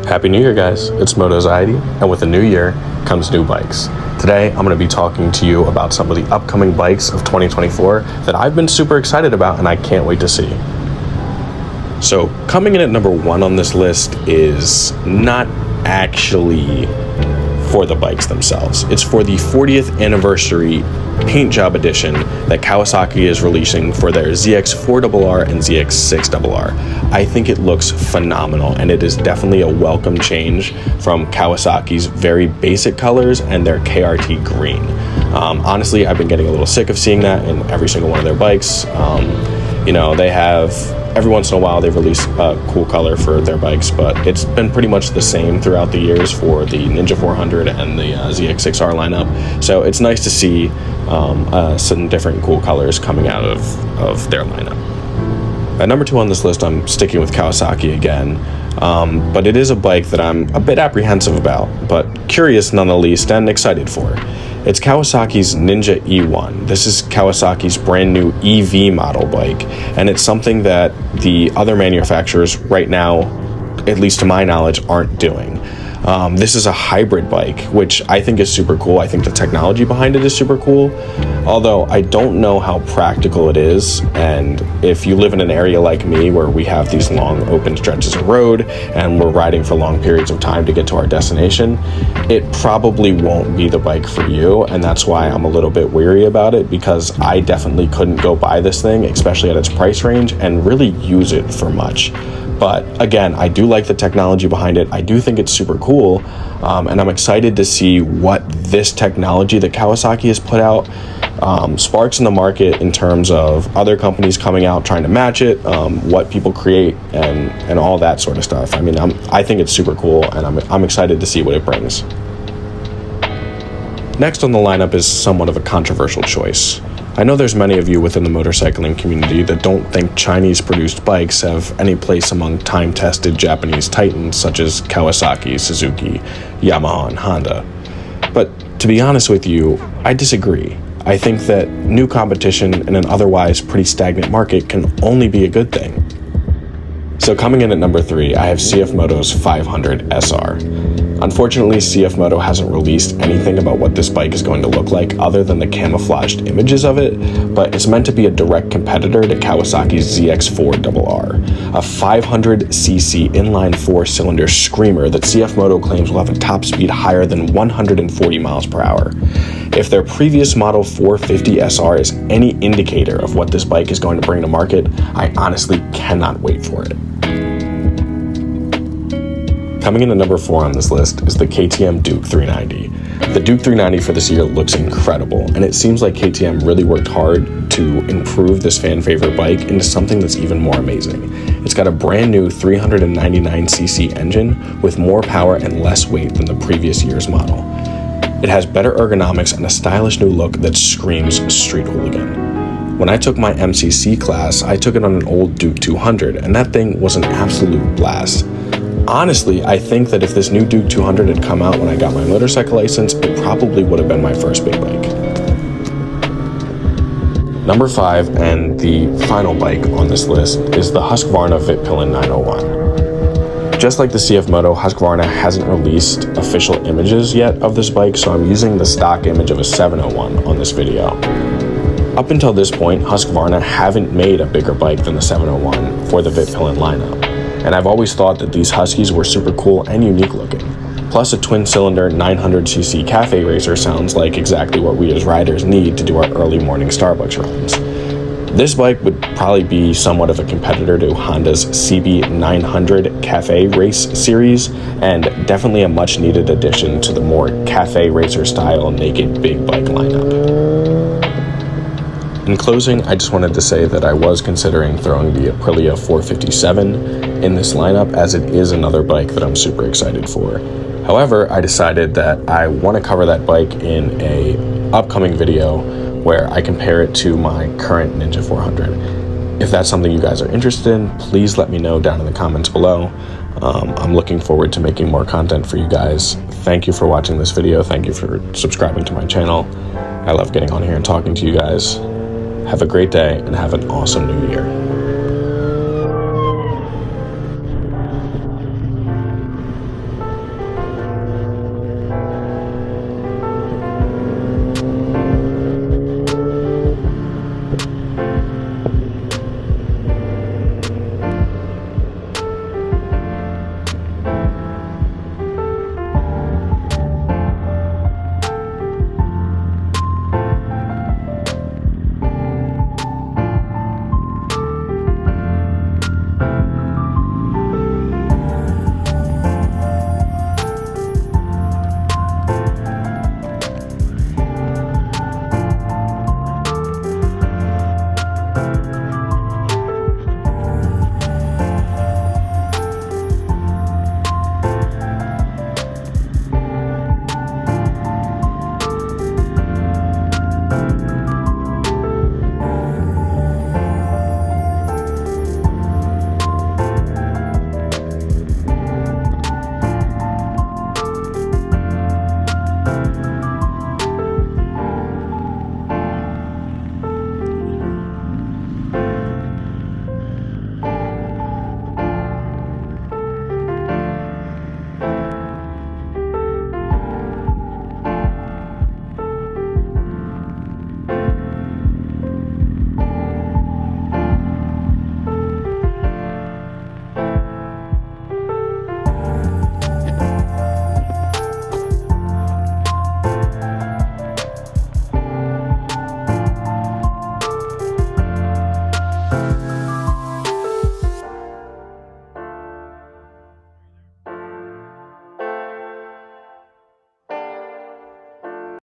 Happy New Year, guys. It's Motoziety, and with the new year comes new bikes. Today, I'm going to be talking to you about some of the upcoming bikes of 2024 that I've been super excited about and I can't wait to see. So, coming in at number 1 on this list is not actually for the bikes themselves. It's for the 40th anniversary paint job edition that Kawasaki is releasing for their ZX4RR and ZX6RR. I think it looks phenomenal, and it is definitely a welcome change from Kawasaki's very basic colors and their KRT green. Honestly, I've been getting a little sick of seeing that in every single one of their bikes. They have, every once in a while, they release a cool color for their bikes, but it's been pretty much the same throughout the years for the Ninja 400 and the ZX6R lineup. So it's nice to see some different cool colors coming out of their lineup. At number 2 on this list, I'm sticking with Kawasaki again, but it is a bike that I'm a bit apprehensive about, but curious none the least and excited for. It's Kawasaki's Ninja E1. This is Kawasaki's brand new EV model bike, and it's something that the other manufacturers right now, at least to my knowledge, aren't doing. This is a hybrid bike, which I think is super cool. I think the technology behind it is super cool, although I don't know how practical it is. And if you live in an area like me where we have these long open stretches of road and we're riding for long periods of time to get to our destination, it probably won't be the bike for you. And that's why I'm a little bit weary about it, because I definitely couldn't go buy this thing, especially at its price range, and really use it for much. But again, I do like the technology behind it. I do think it's super cool, and I'm excited to see what this technology that Kawasaki has put out sparks in the market in terms of other companies coming out trying to match it, what people create, and all that sort of stuff. I mean, I think it's super cool, and I'm excited to see what it brings. Next on the lineup is somewhat of a controversial choice. I know there's many of you within the motorcycling community that don't think Chinese-produced bikes have any place among time-tested Japanese titans such as Kawasaki, Suzuki, Yamaha, and Honda. But to be honest with you, I disagree. I think that new competition in an otherwise pretty stagnant market can only be a good thing. So coming in at number 3, I have CF Moto's 500 SR. Unfortunately, CF Moto hasn't released anything about what this bike is going to look like other than the camouflaged images of it, but it's meant to be a direct competitor to Kawasaki's ZX4RR, a 500cc inline 4-cylinder screamer that CF Moto claims will have a top speed higher than 140 miles per hour. If their previous model 450 SR is any indicator of what this bike is going to bring to market, I honestly cannot wait for it. Coming in at number 4 on this list is the KTM Duke 390. The Duke 390 for this year looks incredible, and it seems like KTM really worked hard to improve this fan favorite bike into something that's even more amazing. It's got a brand new 399cc engine with more power and less weight than the previous year's model. It has better ergonomics and a stylish new look that screams street hooligan. When I took my MCC class, I took it on an old Duke 200, and that thing was an absolute blast. Honestly, I think that if this new Duke 200 had come out when I got my motorcycle license, it probably would have been my first big bike. Number 5, and the final bike on this list, is the Husqvarna Vit Pillin 901. Just like the CF Moto, Husqvarna hasn't released official images yet of this bike, so I'm using the stock image of a 701 on this video. Up until this point, Husqvarna haven't made a bigger bike than the 701 for the Vit Pillin lineup. And I've always thought that these Huskies were super cool and unique looking. Plus, a twin-cylinder 900cc cafe racer sounds like exactly what we as riders need to do our early morning Starbucks runs. This bike would probably be somewhat of a competitor to Honda's CB900 Cafe Race series, and definitely a much-needed addition to the more cafe racer-style naked big bike lineup. In closing, I just wanted to say that I was considering throwing the Aprilia 457 in this lineup, as it is another bike that I'm super excited for. However, I decided that I want to cover that bike in a upcoming video where I compare it to my current Ninja 400. If that's something you guys are interested in, please let me know down in the comments below. I'm looking forward to making more content for you guys. Thank you for watching this video. Thank you for subscribing to my channel. I love getting on here and talking to you guys. Have a great day and have an awesome new year.